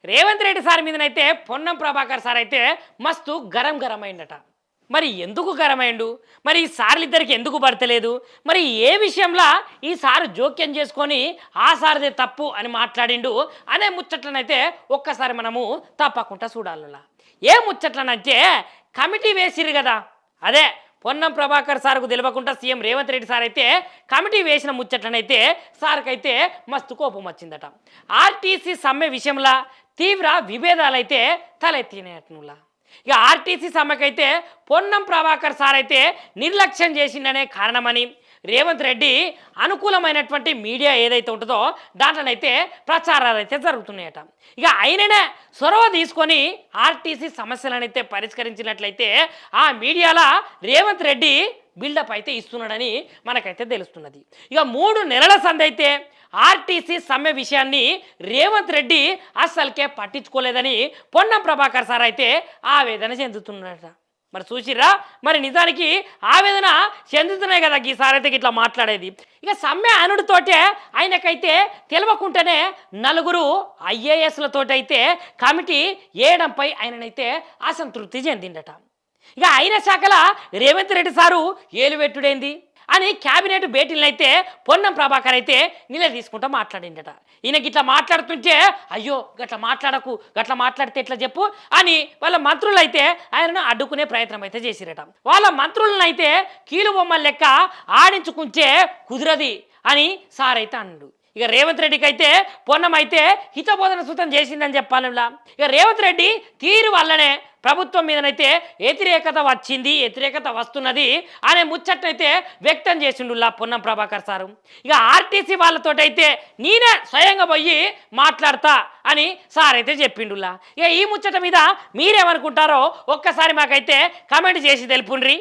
Revanth Reddy sir మీదనైతే Ponnam Prabhakar sir అయితే మస్తు గరం గరం అయిందట. మరి ఎందుకు గరమైండు? మరి ఈ సార్లిద్దరికి ఎందుకు పడతలేదు? మరి ఏ విషయంలో ఈ సారు జోక్యం చేసుకొని ఆ సార్దే తప్పు అని మాట్లాడిండు అనే ముచ్చట్లనైతే ఒక్కసారి మనము తప్పకుండా చూడాలలా. ఏ ముచ్చట్లనంటే కమిటీ వేసిరు కదా, అదే పొన్నం ప్రభాకర్ సార్కు తెలియకుండా సీఎం రేవంత్ రెడ్డి సార్ అయితే కమిటీ వేసిన ముచ్చట్లనైతే సార్కైతే మస్తు కోపం వచ్చిందట. ఆర్టీసీ సమ్మె విషయంలో తీవ్ర విభేదాలైతే తలెత్తినట్టులా. ఇక ఆర్టీసీ సమ్మెకైతే పొన్నం ప్రభాకర్ సార్ అయితే నిర్లక్ష్యం చేసిందనే కారణమని రేవంత్ రెడ్డి అనుకూలమైనటువంటి మీడియా ఏదైతే ఉంటుందో దాంట్లోనైతే ప్రచారాలు అయితే జరుగుతున్నాయట. ఇక ఆయననే చొరవ తీసుకొని ఆర్టీసీ సమస్యలను అయితే పరిష్కరించినట్లయితే ఆ మీడియాలో రేవంత్ రెడ్డి బిల్డప్ అయితే ఇస్తున్నాడని మనకైతే తెలుస్తున్నది. ఇక 3 నెలల సంది అయితే ఆర్టీసీ సమ్మె విషయాన్ని రేవంత్ రెడ్డి అస్సలకే పట్టించుకోలేదని పొన్నం ప్రభాకర్ సార్ అయితే ఆవేదన చెందుతున్నాడట. మరి చూసిర్రా, మరి నిజానికి ఆవేదన చెందుతున్నాయి కదా ఈసారి అయితే ఇట్లా మాట్లాడేది. ఇక సమ్మె అనుడితోటే ఆయనకైతే తెలియకుండానే 4 ఐఏఎస్లతోటైతే కమిటీ వేయడంపై ఆయననైతే అసంతృప్తి చెందిండట. ఇక ఆయన శాఖల రేవంత్ రెడ్డి సారు ఏలువెట్టుడైంది అని క్యాబినెట్ భేటీలను అయితే పొన్నం ప్రభాకర్ అయితే నిలదీసుకుంటూ మాట్లాడిండట. ఈయనకి ఇట్లా మాట్లాడుతుంటే అయ్యో గట్లా మాట్లాడకు, గట్లా మాట్లాడితే ఎట్లా చెప్పు అని వాళ్ళ మంత్రులు అయితే ఆయనను అడ్డుకునే ప్రయత్నం అయితే చేసిరట. వాళ్ళ మంత్రులను అయితే కీలు బొమ్మల లెక్క ఆడించుకుంటే కుదరది అని సార్ అయితే అన్నాడు. ఇక రేవంత్ రెడ్డికి అయితే పొన్నం అయితే హితబోధన సూతం చేసిందని చెప్పాలిలా. ఇక రేవంత్ రెడ్డి తీరు వల్లనే ప్రభుత్వం మీదనైతే వ్యతిరేకత వస్తున్నది అనే ముచ్చట్నైతే వ్యక్తం చేసిండులా పొన్నం ప్రభాకర్ సారు. ఇక ఆర్టీసీ వాళ్ళతోటైతే నేనే స్వయంగా పోయి మాట్లాడతా అని సార్ అయితే చెప్పిండులా. ఇక ఈ ముచ్చట మీద మీరేమనుకుంటారో ఒక్కసారి మాకైతే కామెంట్ చేసి తెలుపుండ్రి.